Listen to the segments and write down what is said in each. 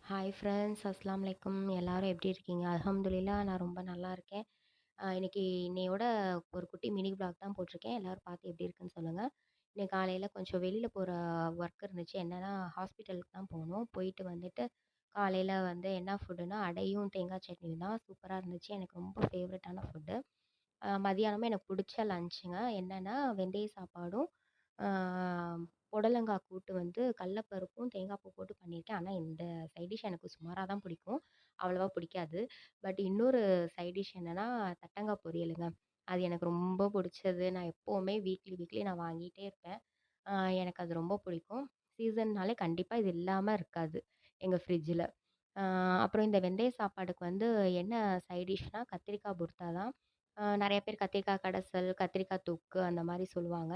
Hi friends, அஸ்ஸலாமு அலைக்கும். எல்லாரும் எப்படி இருக்கீங்க? அல்ஹம்துலில்லாஹ் நான் ரொம்ப நல்லா இருக்கேன். இன்னைக்கு இன்னையோட ஒரு குட்டி மினி வ்ளாக் தான் போட்டிருக்கேன். எல்லாரும் பார்த்து எப்படி இருக்குன்னு சொல்லுங்க. இன்னைக்கு காலையில கொஞ்சம் வெளியில போற ஒர்க் இருந்துச்சு. என்னன்னா, ஹாஸ்பிட்டலுக்கு தான் போணும். போயிட்டு வந்துட்டு காலையில வந்து என்ன ஃபுட்டுன்னா, அடையும் தேங்காய் சட்னியும் தான். சூப்பரா இருந்துச்சு. எனக்கு ரொம்ப ஃபேவரட்டான ஃபுட்டு. மதியானமும் எனக்கு பிடிச்ச லஞ்சுங்க. என்னன்னா, வெந்தய சாப்பாடும், ஆ புடலங்கா கூட்டு வந்து கடல பருப்பும், தேங்காய் பூ போட்டு பண்ணியிருக்கேன். ஆனா, இந்த சைட் டிஷ் எனக்கு சுமாரா தான் பிடிக்கும். அவ்வளவா பிடிக்காது. பட் இன்னொரு சைட் டிஷ் என்னன்னா, தட்டங்காய் பொரியலுங்க. அது எனக்கு ரொம்ப பிடிச்சது. நான் எப்பவுமே வீக்லி வீக்லி நான் வாங்கிட்டே இருப்பேன். ஆ எனக்கு அது ரொம்ப பிடிக்கும். சீசன்னாலே கண்டிப்பா இது இல்லாம இருக்காது, எங்க ஃப்ரிட்ஜில. ஆ அப்புறம் இந்த வெந்தய சாப்பாடுக்கு வந்து என்ன சைட் டிஷ்னா, கத்திரிக்காய் குர்தா தான். நெறைய பேர் கத்திரிக்காய் கடைசல், கத்திரிக்காய் தொக்கு அந்த மாரி சொல்லுவாங்க.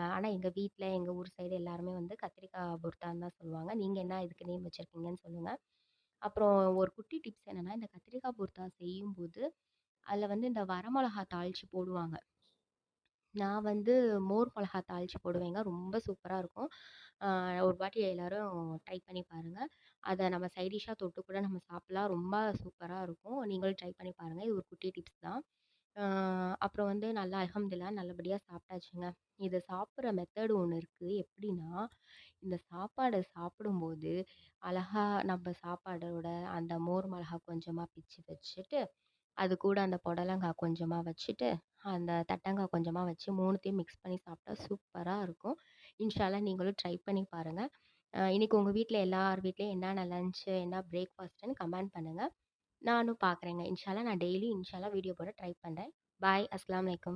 ஆனா எங்க வீட்ல, எங்க ஊர் சைடு எல்லாருமே வந்து கத்திரிக்காய் புர்தான்னு தான் சொல்லுவாங்க. நீங்க என்ன இதுக்கு நேம் வச்சிருக்கீங்கன்னு சொல்லுங்க. அப்புறம் ஒரு குட்டி டிப்ஸ் என்னன்னா, இந்த கத்திரிக்காய் புர்தா செய்யும்போது, அதில வந்து இந்த வரமிளகா தாளிச்சு போடுவாங்க. நான் வந்து மோர் மிளகா தாளிச்சு போடுவேங்க. ரொம்ப சூப்பரா இருக்கும். அ ஒரு வாட்டி எல்லாரும் ட்ரை பண்ணி பாருங்க. அத நம்ம சைட் டிஷ்ஷா தொட்டு கூட நம்ம சாப்பிடலாம். ரொம்ப சூப்பரா இருக்கும். நீங்களும் ட்ரை பண்ணி பாருங்க. இது ஒரு குட்டி டிப்ஸ் தான். அ அப்புறம் வந்து நல்லா அல்ஹம்துலில்லாஹ் நல்லபடியா சாப்பிட்டாச்சுங்க. இத சாப்பிடுற மெத்தடு ஒண்ணு இருக்கு. எப்படின்னா, இந்த சாப்பாட சாப்பிடும்போது, அழகா நம்ம சாப்பாடோட அந்த மோர் மிளகா கொஞ்சமா பிச்சு வச்சுட்டு, அது கூட அந்த புடலங்கா கொஞ்சமா வச்சுட்டு, அந்த தட்டங்கா கொஞ்சமா வச்சு 3த்தையும் மிக்ஸ் பண்ணி சாப்பிட்டா சூப்பரா இருக்கும். இன்ஷா அல்லாஹ் நீங்களும் ட்ரை பண்ணி பாருங்க. இன்னைக்கு உங்க வீட்ல எல்லார் வீட்லயும் என்னென்ன லஞ்ச், என்ன பிரேக்ஃபாஸ்ட்ன்னு கமெண்ட் பண்ணுங்க. நானும் பார்க்குறேங்க. இன்ஷா அல்லாஹ் நான் டெய்லி இன்ஷா அல்லாஹ் வீடியோ போட ட்ரை பண்றேன். பாய். அஸ்ஸலாமு அலைக்கும்.